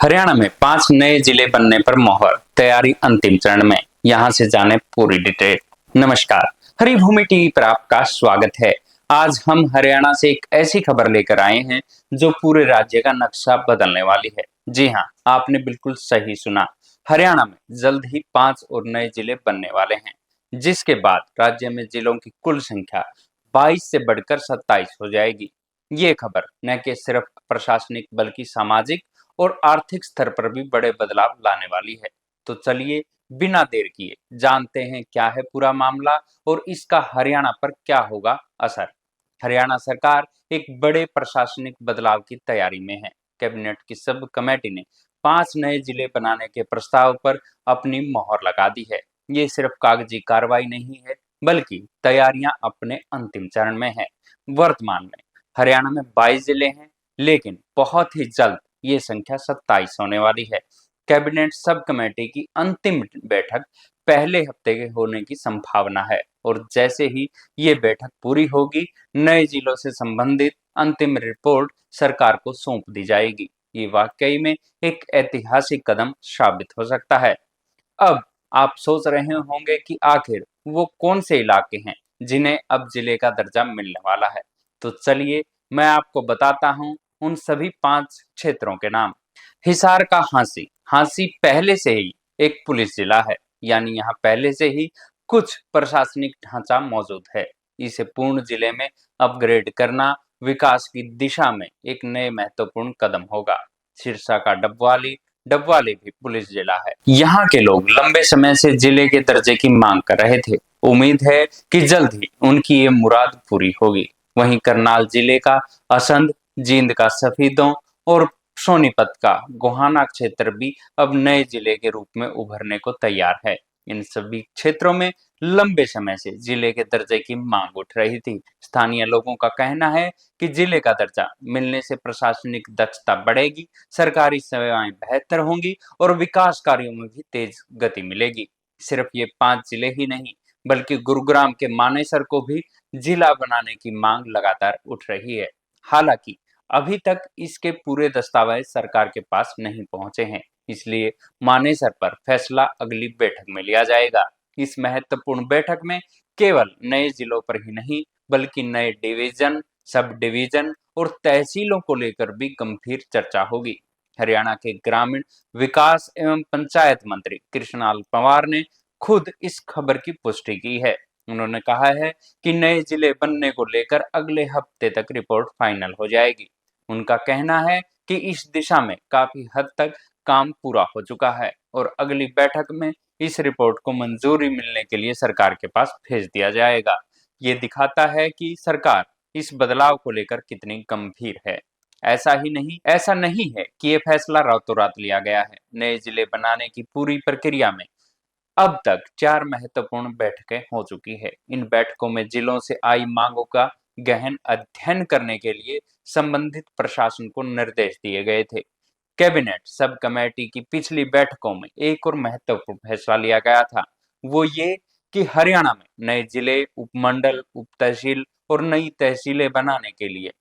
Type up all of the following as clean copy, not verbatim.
हरियाणा में 5 नए जिले बनने पर मोहर, तैयारी अंतिम चरण में। यहां से जाने पूरी डिटेल। नमस्कार, हरी भूमि टीवी पर आपका स्वागत है। आज हम हरियाणा से एक ऐसी खबर लेकर आए हैं जो पूरे राज्य का नक्शा बदलने वाली है। जी हां, आपने बिल्कुल सही सुना। हरियाणा में जल्द ही 5 और नए जिले बनने वाले हैं, जिसके बाद राज्य में जिलों की कुल संख्या 22 से बढ़कर 27 हो जाएगी। ये खबर न कि सिर्फ प्रशासनिक बल्कि सामाजिक और आर्थिक स्तर पर भी बड़े बदलाव लाने वाली है। तो चलिए बिना देर किए जानते हैं क्या है पूरा मामला और इसका हरियाणा पर क्या होगा असर। हरियाणा सरकार एक बड़े प्रशासनिक बदलाव की तैयारी में है। कैबिनेट की सब कमेटी ने 5 नए जिले बनाने के प्रस्ताव पर अपनी मोहर लगा दी है। ये सिर्फ कागजी कार्रवाई नहीं है, बल्कि तैयारियां अपने अंतिम चरण में है। वर्तमान में हरियाणा में 22 जिले हैं, लेकिन बहुत ही जल्द ये संख्या 27 होने वाली है। कैबिनेट सब कमेटी की अंतिम बैठक पहले हफ्ते के होने की संभावना है और जैसे ही ये बैठक पूरी होगी, नए जिलों से संबंधित अंतिम रिपोर्ट सरकार को सौंप दी जाएगी। ये वाकई में एक ऐतिहासिक कदम साबित हो सकता है। अब आप सोच रहे होंगे कि आखिर वो कौन से इलाके हैं जिन्हें अब जिले का दर्जा मिलने वाला है। तो चलिए मैं आपको बताता हूँ उन सभी 5 क्षेत्रों के नाम। हिसार का हांसी। हांसी पहले से ही एक पुलिस जिला है, यानी यहाँ पहले से ही कुछ प्रशासनिक ढांचा मौजूद है। इसे पूर्ण जिले में अपग्रेड करना विकास की दिशा में एक नए महत्वपूर्ण कदम होगा। सिरसा का डबवाली। डबवाली भी पुलिस जिला है। यहाँ के लोग लंबे समय से जिले के दर्जे की मांग कर रहे थे। उम्मीद है कि जल्द ही उनकी ये मुराद पूरी होगी। वहीं करनाल जिले का असंध, जींद का सफीदों और सोनीपत का गोहाना क्षेत्र भी अब नए जिले के रूप में उभरने को तैयार है। इन सभी क्षेत्रों में लंबे समय से जिले के दर्जे की मांग उठ रही थी। स्थानीय लोगों का कहना है कि जिले का दर्जा मिलने से प्रशासनिक दक्षता बढ़ेगी, सरकारी सेवाएं बेहतर होंगी और विकास कार्यों में भी तेज गति मिलेगी। सिर्फ ये 5 जिले ही नहीं, बल्कि गुरुग्राम के मानेसर को भी जिला बनाने की मांग लगातार उठ रही है। हालांकि अभी तक इसके पूरे दस्तावेज सरकार के पास नहीं पहुंचे हैं, इसलिए मानेसर पर फैसला अगली बैठक में लिया जाएगा। इस महत्वपूर्ण बैठक में केवल नए जिलों पर ही नहीं, बल्कि नए डिवीजन, सब डिवीजन और तहसीलों को लेकर भी गंभीर चर्चा होगी। हरियाणा के ग्रामीण विकास एवं पंचायत मंत्री कृष्णलाल पंवार ने खुद इस खबर की पुष्टि की है। उन्होंने कहा है कि नए जिले बनने को लेकर अगले हफ्ते तक रिपोर्ट फाइनल हो जाएगी। उनका कहना है कि इस दिशा में काफी हद तक काम पूरा हो चुका है और अगली बैठक में इस रिपोर्ट को मंजूरी मिलने के लिए सरकार के पास भेज दिया जाएगा। ये दिखाता है कि सरकार इस बदलाव को लेकर कितनी गंभीर है। ऐसा नहीं है कि ये फैसला रातों रात लिया गया है। नए जिले बनाने की पूरी प्रक्रिया में अब तक 4 महत्वपूर्ण बैठकें हो चुकी है। इन बैठकों में जिलों से आई मांगों का गहन अध्ययन करने के लिए संबंधित प्रशासन को निर्देश दिए गए थे। कैबिनेट सब कमेटी की पिछली बैठकों में एक और महत्वपूर्ण फैसला लिया गया था। वो ये कि हरियाणा में नए जिले, उपमंडल, उप तहसील और नई तहसीलें बनाने के लिए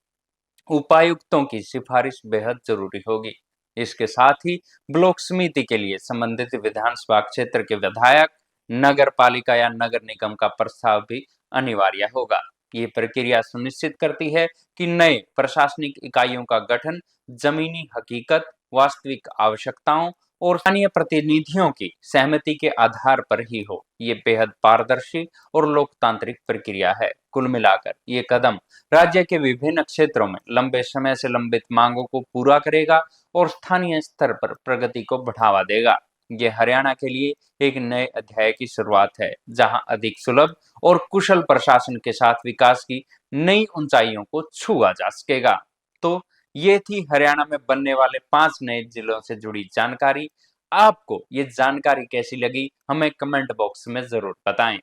उपायुक्तों की सिफारिश बेहद जरूरी होगी। इसके साथ ही ब्लॉक समिति के लिए संबंधित विधानसभा क्षेत्र के विधायक, नगर पालिका या नगर निगम का प्रस्ताव भी अनिवार्य होगा। ये प्रक्रिया सुनिश्चित करती है कि नए प्रशासनिक इकाइयों का गठन जमीनी हकीकत, वास्तविक आवश्यकताओं और स्थानीय प्रतिनिधियों की सहमति के आधार पर ही हो। ये बेहद पारदर्शी और लोकतांत्रिक प्रक्रिया है। कुल मिलाकर ये कदम राज्य के विभिन्न क्षेत्रों में लंबे समय से लंबित मांगों को पूरा करेगा और स्थानीय स्तर पर प्रगति को बढ़ावा देगा। ये हरियाणा के लिए एक नए अध्याय की शुरुआत है, जहां अधिक सुलभ और कुशल प्रशासन के साथ विकास की नई ऊंचाइयों को छुआ जा सकेगा। तो ये थी हरियाणा में बनने वाले 5 नए जिलों से जुड़ी जानकारी। आपको ये जानकारी कैसी लगी, हमें कमेंट बॉक्स में जरूर बताएं।